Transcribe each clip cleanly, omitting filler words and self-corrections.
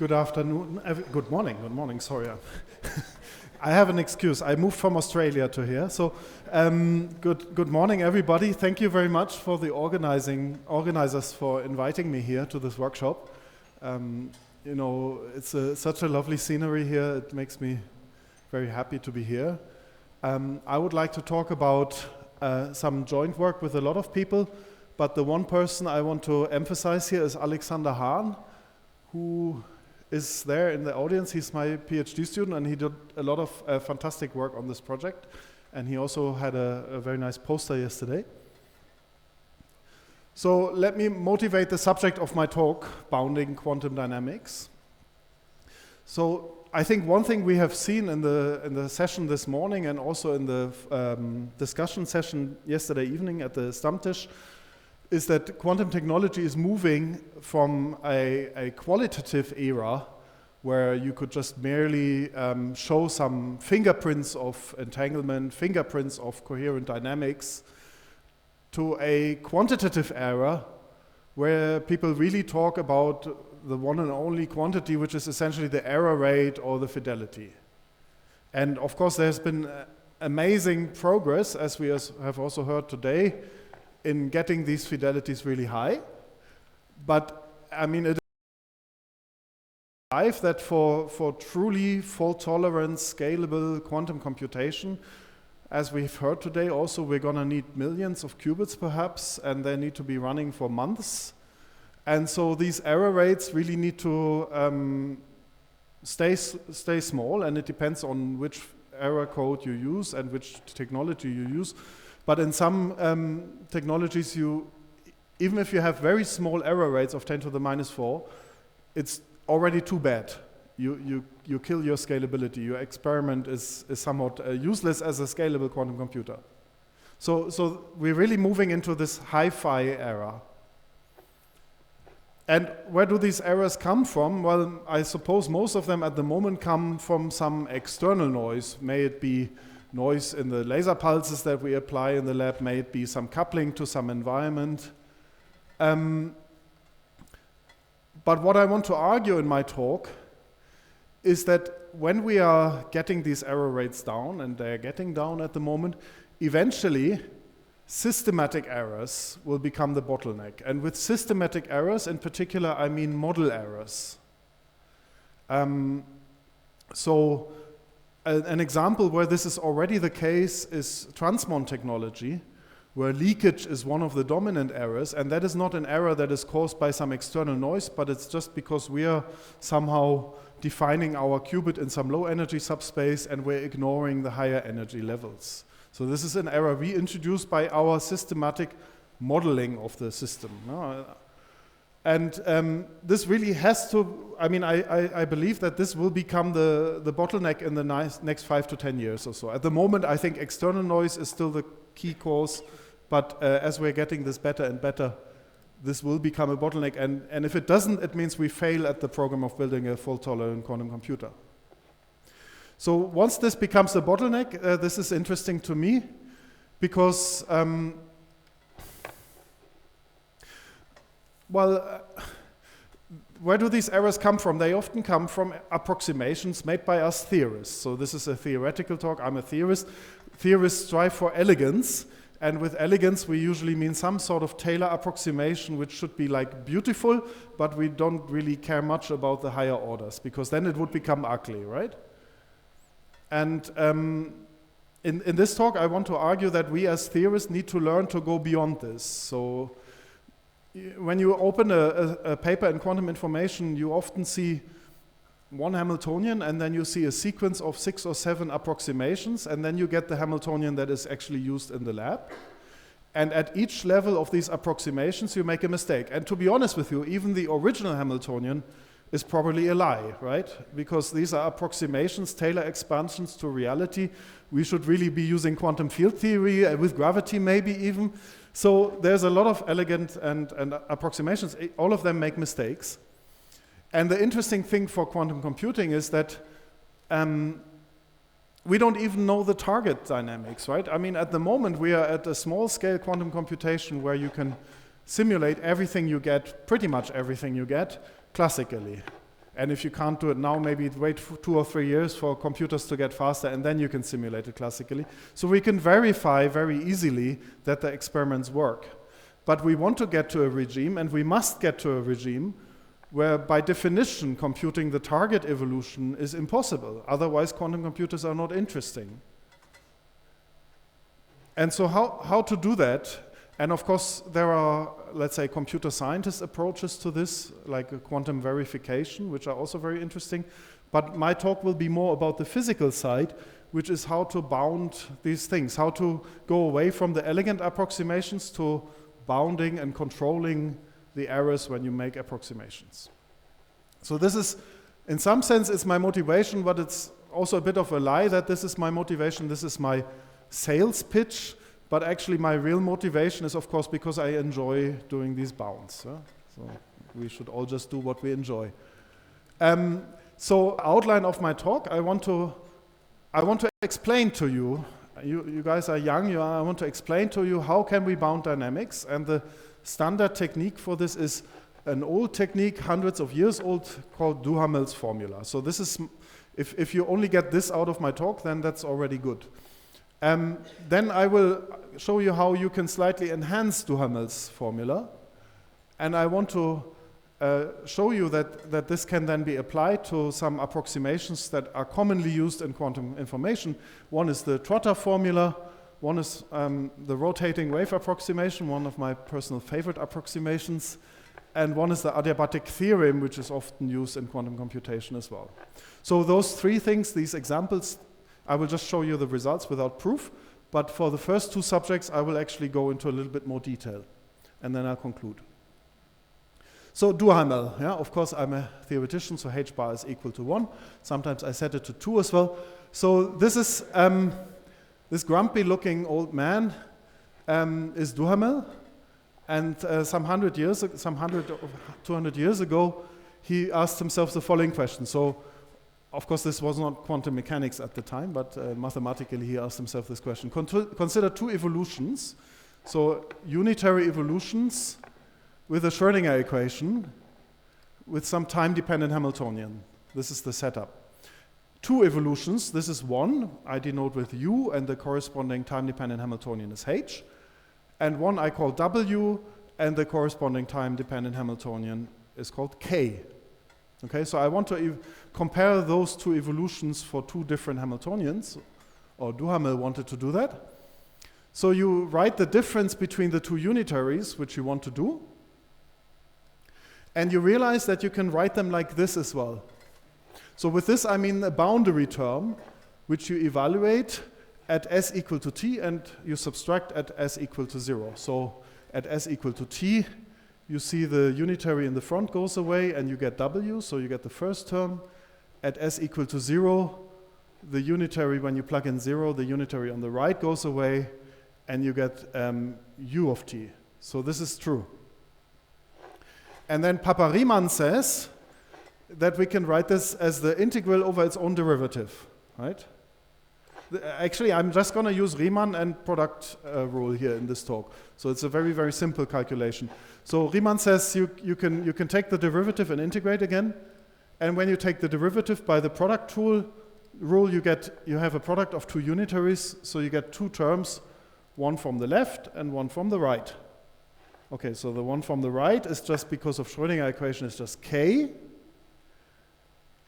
Good afternoon, good morning, sorry. I have an excuse. I moved from Australia to here. So good morning, everybody. Thank you very much for the organizers for inviting me here to this workshop. You know, it's such a lovely scenery here. It makes me very happy to be here. I would like to talk about some joint work with a lot of people, but the one person I want to emphasize here is Alexander Hahn, who is there in the audience. He's my PhD student, and he did a lot of fantastic work on this project. And he also had a very nice poster yesterday. So let me motivate the subject of my talk, bounding quantum dynamics. So I think one thing we have seen in the session this morning and also in the discussion session yesterday evening at the Stammtisch is that quantum technology is moving from a qualitative era where you could just merely show some fingerprints of entanglement, fingerprints of coherent dynamics, to a quantitative era where people really talk about the one and only quantity, which is essentially the error rate or the fidelity. And of course, there's been amazing progress, as we have also heard today, in getting these fidelities really high. But I mean, it is that for truly fault-tolerant, scalable quantum computation, as we've heard today, also we're going to need millions of qubits perhaps, and they need to be running for months. And so these error rates really need to stay small, and it depends on which error code you use and which technology you use. But in some technologies, even if you have very small error rates of 10 to the minus 4, it's already too bad. You kill your scalability. Your experiment is somewhat useless as a scalable quantum computer. So we're really moving into this hi-fi era. And where do these errors come from? Well, I suppose most of them at the moment come from some external noise. May it be noise in the laser pulses that we apply in the lab, may it be some coupling to some environment. But what I want to argue in my talk is that when we are getting these error rates down, and they're getting down at the moment, eventually systematic errors will become the bottleneck. And with systematic errors in particular, I mean model errors. So an example where this is already the case is transmon technology, where leakage is one of the dominant errors, and that is not an error that is caused by some external noise, but it's just because we are somehow defining our qubit in some low energy subspace and we're ignoring the higher energy levels. So this is an error we introduced by our systematic modeling of the system. And this really has to, I mean, I believe that this will become the bottleneck in the next 5 to 10 years or so. At the moment, I think external noise is still the key cause, but as we're getting this better and better, this will become a bottleneck. And if it doesn't, it means we fail at the program of building a fault-tolerant quantum computer. So once this becomes a bottleneck, this is interesting to me, because where do these errors come from? They often come from approximations made by us theorists. So this is a theoretical talk. I'm a theorist. Theorists strive for elegance, and with elegance we usually mean some sort of Taylor approximation which should be like beautiful, but we don't really care much about the higher orders, because then it would become ugly, right? And in this talk I want to argue that we as theorists need to learn to go beyond this. So when you open a paper in quantum information, you often see one Hamiltonian, and then you see a sequence of 6 or 7 approximations, and then you get the Hamiltonian that is actually used in the lab. And at each level of these approximations, you make a mistake. And to be honest with you, even the original Hamiltonian is probably a lie, right? Because these are approximations, Taylor expansions to reality. We should really be using quantum field theory, with gravity maybe even. So there's a lot of elegant and approximations. All of them make mistakes. And the interesting thing for quantum computing is that we don't even know the target dynamics, right? I mean, at the moment, we are at a small-scale quantum computation where you can simulate everything you get, pretty much everything you get, classically. And if you can't do it now, maybe wait for 2 or 3 years for computers to get faster, and then you can simulate it classically. So we can verify very easily that the experiments work. But we want to get to a regime, and we must get to a regime where by definition computing the target evolution is impossible. Otherwise quantum computers are not interesting. And so how to do that? And of course there are, let's say, computer scientist approaches to this, like a quantum verification, which are also very interesting. But my talk will be more about the physical side, which is how to bound these things, how to go away from the elegant approximations to bounding and controlling the errors when you make approximations. So this is, in some sense, it's my motivation, but it's also a bit of a lie that this is my motivation, this is my sales pitch, but actually my real motivation is, of course, because I enjoy doing these bounds. So we should all just do what we enjoy. So outline of my talk, I want to explain to you, you guys are young, I want to explain to you how can we bound dynamics, and the standard technique for this is an old technique, hundreds of years old, called Duhamel's formula. So this is, if you only get this out of my talk, then that's already good. Then I will show you how you can slightly enhance Duhamel's formula, and I want to show you that this can then be applied to some approximations that are commonly used in quantum information. One is the Trotter formula, one is the rotating wave approximation, one of my personal favorite approximations, and one is the adiabatic theorem, which is often used in quantum computation as well. So those three things, these examples, I will just show you the results without proof, but for the first two subjects I will actually go into a little bit more detail, and then I'll conclude. So Duhamel, yeah, of course I'm a theoretician, so h bar is equal to 1. Sometimes I set it to 2 as well. So this is, this grumpy looking old man is Duhamel, and some 200 years ago, he asked himself the following question. So, of course, this was not quantum mechanics at the time, but mathematically he asked himself this question. Consider two evolutions, so unitary evolutions with a Schrödinger equation with some time-dependent Hamiltonian. This is the setup. Two evolutions, this is one, I denote with U, and the corresponding time-dependent Hamiltonian is H. And one I call W, and the corresponding time-dependent Hamiltonian is called K. Okay, so I want to compare those two evolutions for two different Hamiltonians, or Duhamel wanted to do that. So you write the difference between the two unitaries, which you want to do, and you realize that you can write them like this as well. So with this I mean a boundary term, which you evaluate at s equal to t, and you subtract at s equal to 0. So at s equal to t, you see the unitary in the front goes away, and you get w, so you get the first term. At s equal to 0, the unitary, when you plug in 0, the unitary on the right goes away, and you get u of t. So this is true. And then Papa-Riemann says that we can write this as the integral over its own derivative, right? Actually, I'm just going to use Riemann and product rule here in this talk. So it's a very, very simple calculation. So Riemann says you can take the derivative and integrate again. And when you take the derivative by the product rule, you have a product of two unitaries. So you get two terms, one from the left and one from the right. Okay, so the one from the right is just because of Schrödinger equation is just K.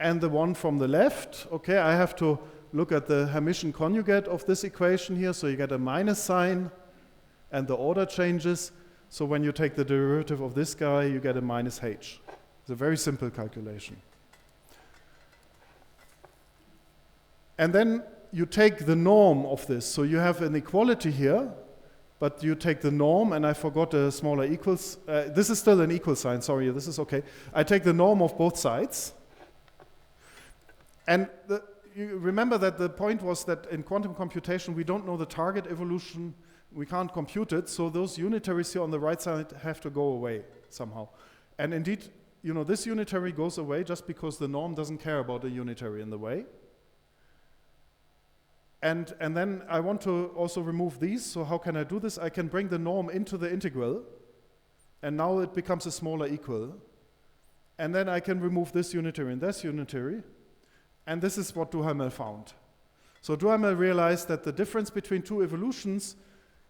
And the one from the left, okay, I have to look at the Hermitian conjugate of this equation here, so you get a minus sign, and the order changes. So when you take the derivative of this guy, you get a minus h. It's a very simple calculation. And then you take the norm of this. So you have an equality here, but you take the norm, and I forgot a smaller equals. This is still an equal sign, sorry, this is okay. I take the norm of both sides. And you remember that the point was that in quantum computation, we don't know the target evolution, we can't compute it, so those unitaries here on the right side have to go away somehow. And indeed, you know, this unitary goes away just because the norm doesn't care about a unitary in the way. And then I want to also remove these, so how can I do this? I can bring the norm into the integral, and now it becomes a smaller equal. And then I can remove this unitary and this unitary. And this is what Duhamel found. So Duhamel realized that the difference between two evolutions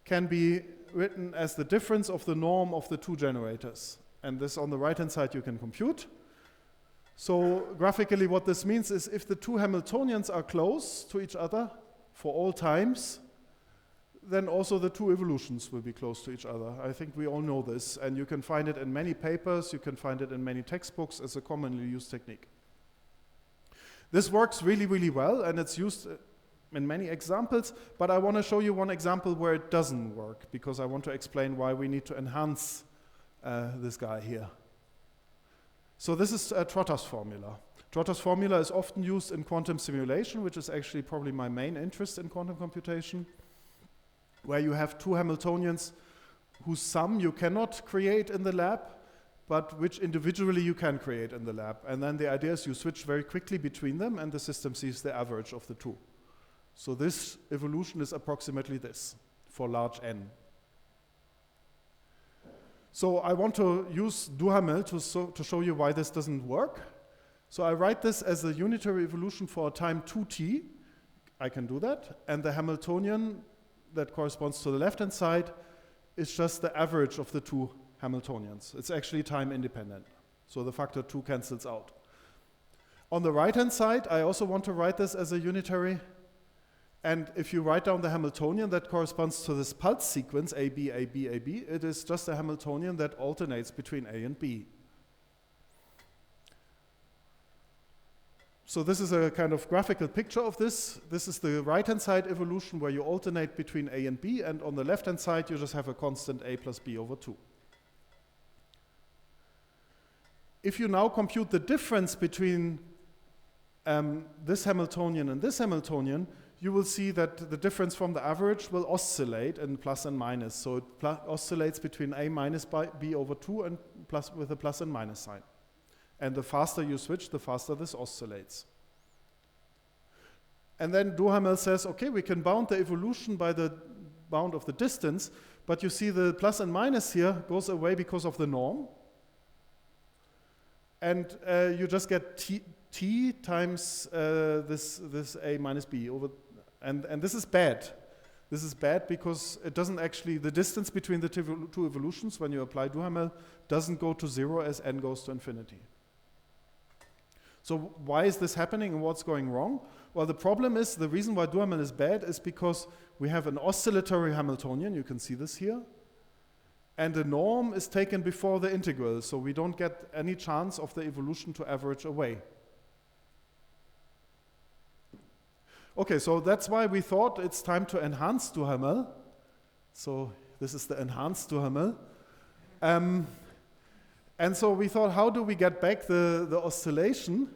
can be written as the difference of the norm of the two generators. And this on the right-hand side you can compute. So graphically what this means is if the two Hamiltonians are close to each other for all times, then also the two evolutions will be close to each other. I think we all know this, and you can find it in many papers, you can find it in many textbooks as a commonly used technique. This works really, really well, and it's used in many examples, but I want to show you one example where it doesn't work, because I want to explain why we need to enhance this guy here. So this is Trotter's formula. Trotter's formula is often used in quantum simulation, which is actually probably my main interest in quantum computation, where you have two Hamiltonians whose sum you cannot create in the lab, but which individually you can create in the lab. And then the idea is you switch very quickly between them, and the system sees the average of the two. So this evolution is approximately this for large n. So I want to use Duhamel to show you why this doesn't work. So I write this as a unitary evolution for a time 2t. I can do that. And the Hamiltonian that corresponds to the left-hand side is just the average of the two Hamiltonians. It's actually time independent. So the factor 2 cancels out. On the right-hand side, I also want to write this as a unitary. And if you write down the Hamiltonian that corresponds to this pulse sequence, AB, AB, AB, it is just a Hamiltonian that alternates between A and B. So this is a kind of graphical picture of this. This is the right-hand side evolution where you alternate between A and B, and on the left-hand side you just have a constant A plus B over 2. If you now compute the difference between this Hamiltonian and this Hamiltonian, you will see that the difference from the average will oscillate in plus and minus. So it oscillates between A minus B over 2 and plus with a plus and minus sign. And the faster you switch, the faster this oscillates. And then Duhamel says, okay, we can bound the evolution by the bound of the distance, but you see the plus and minus here goes away because of the norm. And you just get t times this A minus B over, and this is bad. This is bad because it doesn't actually, the distance between the two evolutions when you apply Duhamel doesn't go to 0 as n goes to infinity. So why is this happening and what's going wrong? Well, the problem is, the reason why Duhamel is bad is because we have an oscillatory Hamiltonian, you can see this here, and the norm is taken before the integral, so we don't get any chance of the evolution to average away. Okay, so that's why we thought it's time to enhance Duhamel. So this is the enhanced Duhamel. And so we thought, how do we get back the oscillation?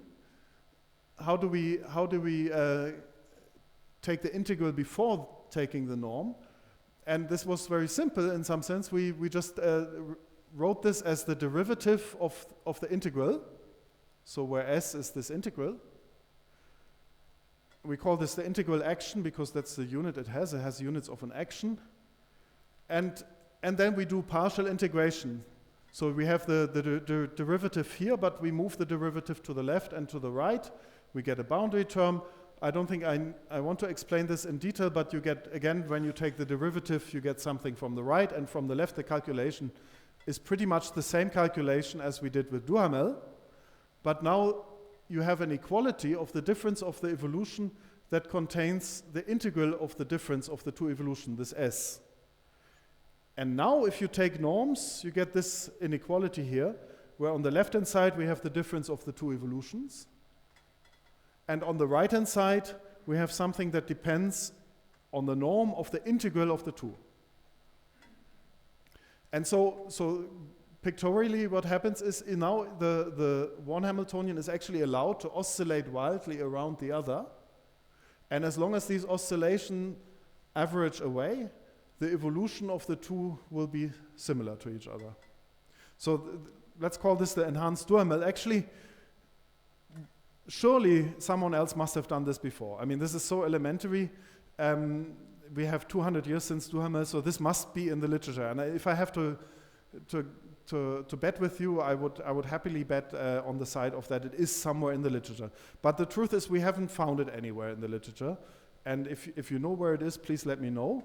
How do we take the integral before taking the norm? And this was very simple in some sense. We just wrote this as the derivative of the integral. So where s is this integral. We call this the integral action because that's the unit it has. It has units of an action. And then we do partial integration. So we have the derivative here, but we move the derivative to the left and to the right. We get a boundary term. I don't think I want to explain this in detail, but you get, again, when you take the derivative, you get something from the right, and from the left, the calculation is pretty much the same calculation as we did with Duhamel. But now you have an equality of the difference of the evolution that contains the integral of the difference of the two evolutions, this s. And now if you take norms, you get this inequality here, where on the left-hand side we have the difference of the two evolutions. And on the right-hand side, we have something that depends on the norm of the integral of the two. And so pictorially what happens is now the one Hamiltonian is actually allowed to oscillate wildly around the other. And as long as these oscillations average away, the evolution of the two will be similar to each other. So let's call this the enhanced Duhamel. Actually, surely someone else must have done this before. I mean, this is so elementary. We have 200 years since Duhamel, so this must be in the literature. And if I have to to bet with you, I would happily bet on the side of that it is somewhere in the literature. But the truth is we haven't found it anywhere in the literature. And if you know where it is, please let me know.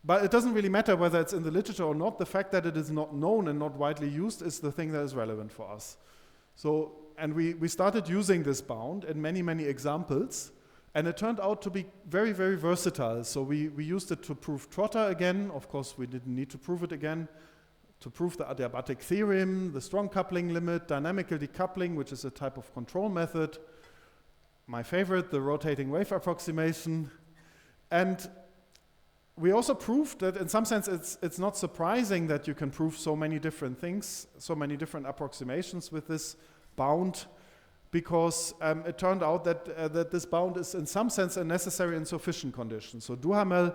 But it doesn't really matter whether it's in the literature or not. The fact that it is not known and not widely used is the thing that is relevant for us. So, and we started using this bound in many, many examples. And it turned out to be very, very versatile. So we used it to prove Trotter again. Of course, we didn't need to prove it again. To prove the adiabatic theorem, the strong coupling limit, dynamical decoupling, which is a type of control method. My favorite, the rotating wave approximation. And we also proved that in some sense it's not surprising that you can prove so many different things, so many different approximations with this bound, because it turned out that this bound is in some sense a necessary and sufficient condition. So Duhamel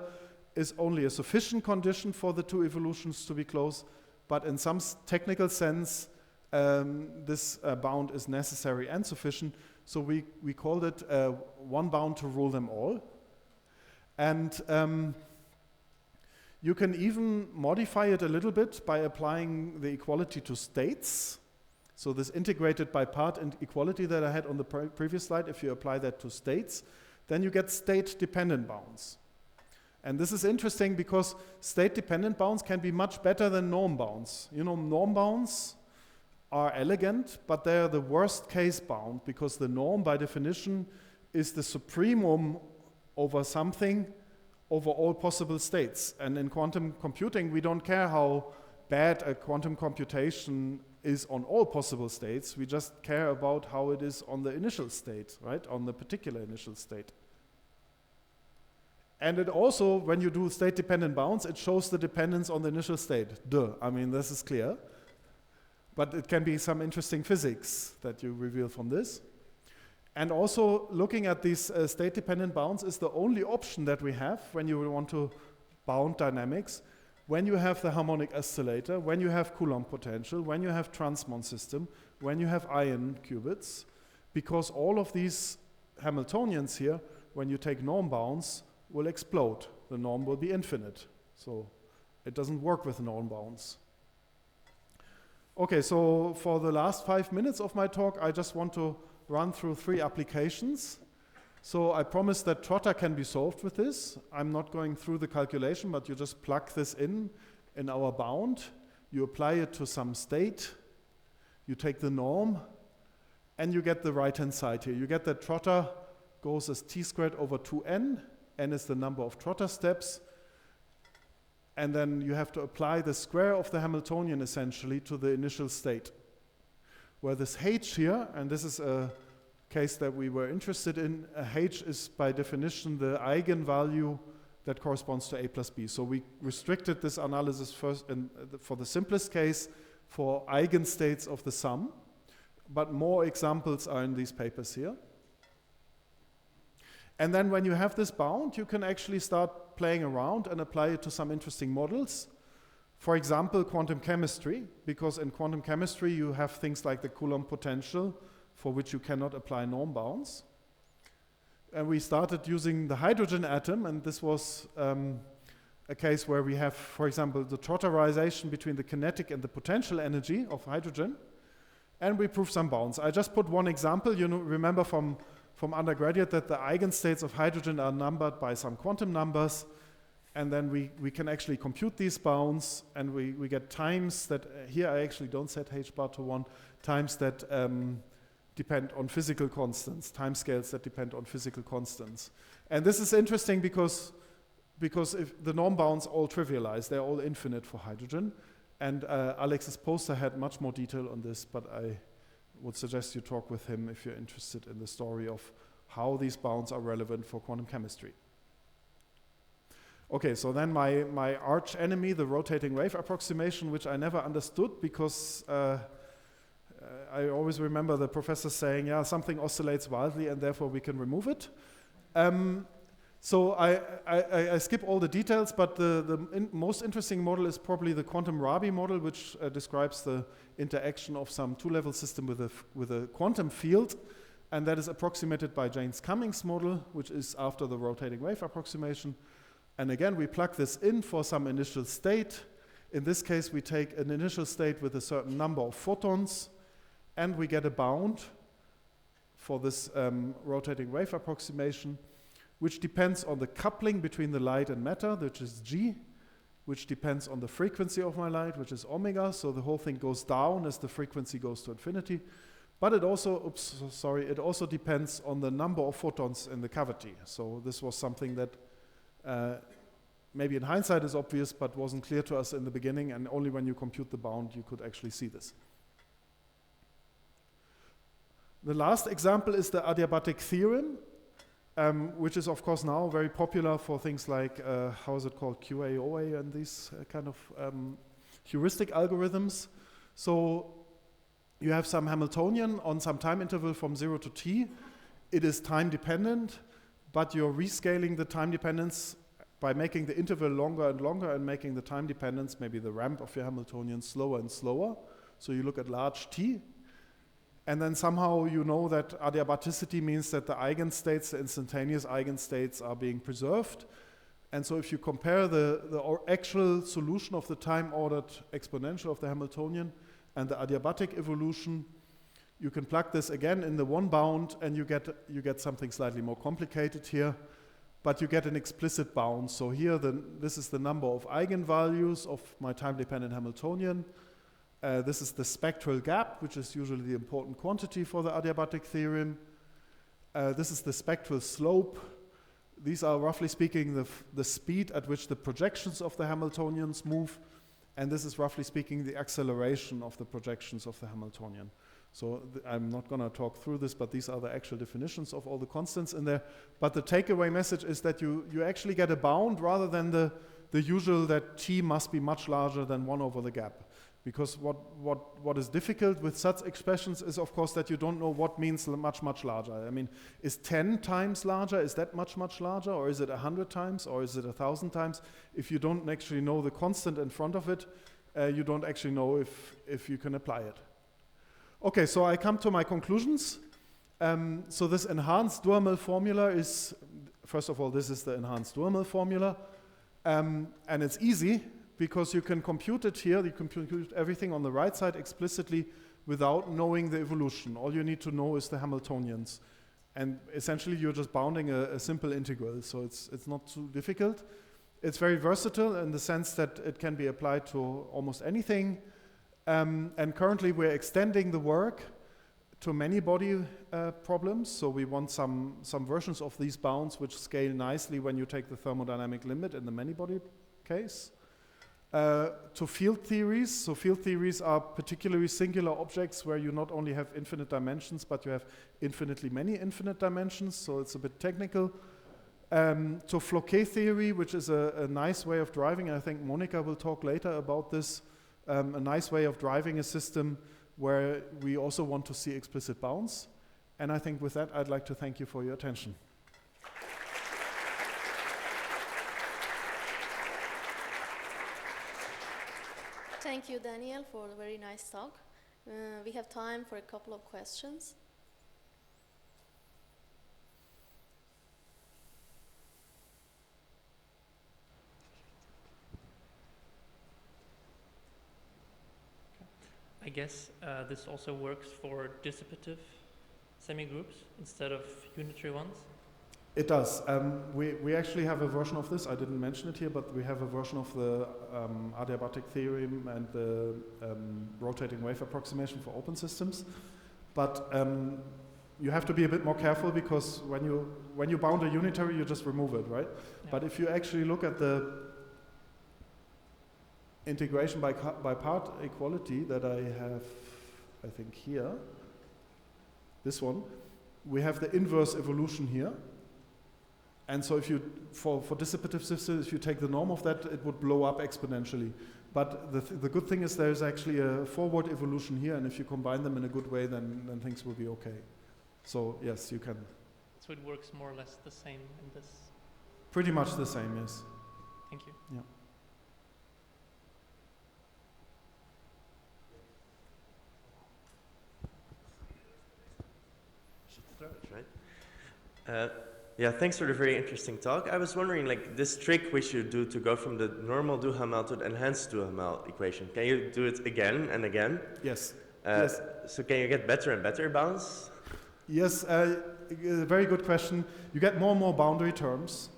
is only a sufficient condition for the two evolutions to be close, but in some technical sense this bound is necessary and sufficient. So we called it one bound to rule them all. And you can even modify it a little bit by applying the equality to states. So this integrated by part equality that I had on the previous slide, if you apply that to states, then you get state-dependent bounds. And this is interesting because state-dependent bounds can be much better than norm bounds. You know, norm bounds are elegant, but they're the worst case bound because the norm, by definition, is the supremum over something over all possible states. And in quantum computing, we don't care how bad a quantum computation is on all possible states. We just care about how it is on the initial state, right? On the particular initial state. And it also, when you do state-dependent bounds, it shows the dependence on the initial state. Duh, I mean, this is clear. But it can be some interesting physics that you reveal from this. And also, looking at these state-dependent bounds is the only option that we have when you want to bound dynamics, when you have the harmonic oscillator, when you have Coulomb potential, when you have transmon system, when you have ion qubits, because all of these Hamiltonians here, when you take norm bounds, will explode. The norm will be infinite. So it doesn't work with norm bounds. Okay, so for the last 5 minutes of my talk, I just want to run through 3 applications. So I promise that Trotter can be solved with this. I'm not going through the calculation, but you just plug this in our bound. You apply it to some state. You take the norm, and you get the right-hand side here. You get that Trotter goes as t squared over 2n. N is the number of Trotter steps. And then you have to apply the square of the Hamiltonian, essentially, to the initial state. Where this h here, and this is a case that we were interested in, h is by definition the eigenvalue that corresponds to a plus b. So we restricted this analysis first for the simplest case for eigenstates of the sum, but more examples are in these papers here. And then when you have this bound, you can actually start playing around and apply it to some interesting models. For example, quantum chemistry, because in quantum chemistry you have things like the Coulomb potential, for which you cannot apply norm bounds. And we started using the hydrogen atom, and this was a case where we have, for example, the Trotterization between the kinetic and the potential energy of hydrogen, and we proved some bounds. I just put one example. You know, remember from undergraduate that the eigenstates of hydrogen are numbered by some quantum numbers, and then we can actually compute these bounds, and we get times that, here I actually don't set h bar to 1, times that depend on physical constants, timescales that depend on physical constants. And this is interesting because if the norm bounds all trivialize, they're all infinite for hydrogen. And Alex's poster had much more detail on this, but I would suggest you talk with him if you're interested in the story of how these bounds are relevant for quantum chemistry. Okay, so then my arch enemy, the rotating wave approximation, which I never understood because I always remember the professor saying, yeah, something oscillates wildly and therefore we can remove it. So I skip all the details, but the most interesting model is probably the quantum Rabi model, which describes the interaction of some two-level system with a quantum field, and that is approximated by Jaynes-Cummings model, which is after the rotating wave approximation. And again, we plug this in for some initial state. In this case, we take an initial state with a certain number of photons, and we get a bound for this rotating wave approximation, which depends on the coupling between the light and matter, which is G, which depends on the frequency of my light, which is omega. So the whole thing goes down as the frequency goes to infinity. But it also, it also depends on the number of photons in the cavity. So this was something that maybe in hindsight is obvious, but wasn't clear to us in the beginning, and only when you compute the bound you could actually see this. The last example is the adiabatic theorem, which is of course now very popular for things like, how is it called, Quaoa and these kind of heuristic algorithms. So you have some Hamiltonian on some time interval from 0 to t. It is time dependent, but you're rescaling the time dependence by making the interval longer and longer and making the time dependence, maybe the ramp of your Hamiltonian, slower and slower. So you look at large t. And then somehow you know that adiabaticity means that the eigenstates, the instantaneous eigenstates, are being preserved. And so if you compare the actual solution of the time-ordered exponential of the Hamiltonian and the adiabatic evolution, you can plug this again in the one bound, and you get something slightly more complicated here, but you get an explicit bound. So here, this is the number of eigenvalues of my time-dependent Hamiltonian. This is the spectral gap, which is usually the important quantity for the adiabatic theorem. This is the spectral slope. These are, roughly speaking, the speed at which the projections of the Hamiltonians move. And this is, roughly speaking, the acceleration of the projections of the Hamiltonian. So I'm not going to talk through this, but these are the actual definitions of all the constants in there. But the takeaway message is that you actually get a bound rather than the usual that t must be much larger than 1 over the gap. Because what is difficult with such expressions is, of course, that you don't know what means much, much larger. I mean, is 10 times larger? Is that much, much larger? Or is it 100 times? Or is it 1,000 times? If you don't actually know the constant in front of it, you don't actually know if you can apply it. Okay, so I come to my conclusions. So this enhanced Daml formula is, first of all, this is the enhanced Daml formula. And it's easy, because you can compute it here, you can compute everything on the right side explicitly without knowing the evolution. All you need to know is the Hamiltonians. And essentially you're just bounding a simple integral, so it's not too difficult. It's very versatile in the sense that it can be applied to almost anything. And currently we're extending the work to many body problems. So we want some versions of these bounds which scale nicely when you take the thermodynamic limit in the many body case. To field theories. So field theories are particularly singular objects where you not only have infinite dimensions, but you have infinitely many infinite dimensions, so it's a bit technical. To Floquet theory, which is a nice way of driving, I think Monica will talk later about this, a nice way of driving a system where we also want to see explicit bounds. And I think with that, I'd like to thank you for your attention. Thank you, Daniel, for a very nice talk. We have time for a couple of questions. I guess this also works for dissipative semigroups instead of unitary ones? It does. We actually have a version of this. I didn't mention it here, but we have a version of the adiabatic theorem and the rotating wave approximation for open systems. But you have to be a bit more careful, because when you bound a unitary, you just remove it, right? Yeah. But if you actually look at the integration by part equality that I have, I think here, this one, we have the inverse evolution here. And so if you, for dissipative systems, if you take the norm of that, it would blow up exponentially. But the good thing is there's actually a forward evolution here, and if you combine them in a good way, then things will be okay. So yes, you can. So it works more or less the same in this? Pretty much the same, yes. Thank you. Yeah. Should start, right? Yeah, thanks for the very interesting talk. I was wondering, like, this trick which you do to go from the normal Duhamel to the enhanced Duhamel equation, can you do it again and again? Yes. Yes. So can you get better and better bounds? Yes, a very good question. You get more and more boundary terms,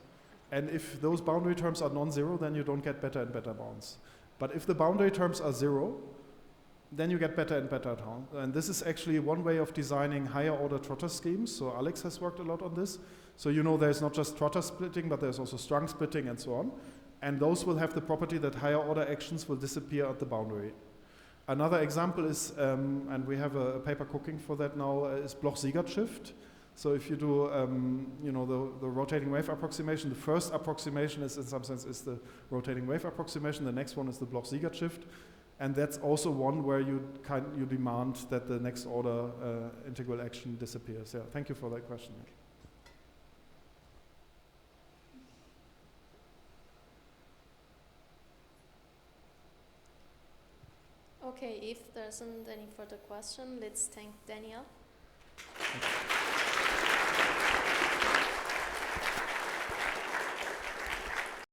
and if those boundary terms are non-zero, then you don't get better and better bounds. But if the boundary terms are zero, then you get better and better bounds. And this is actually one way of designing higher order Trotter schemes. So Alex has worked a lot on this. So you know there's not just Trotter splitting, but there's also strung splitting and so on. And those will have the property that higher order actions will disappear at the boundary. Another example is, and we have a paper cooking for that now, is Bloch-Siegert shift. So if you do, you know, the rotating wave approximation, the first approximation is in some sense is the rotating wave approximation. The next one is the Bloch-Siegert shift, and that's also one where you demand that the next order integral action disappears. Yeah, thank you for that question. Okay, if there isn't any further question, let's thank Daniel.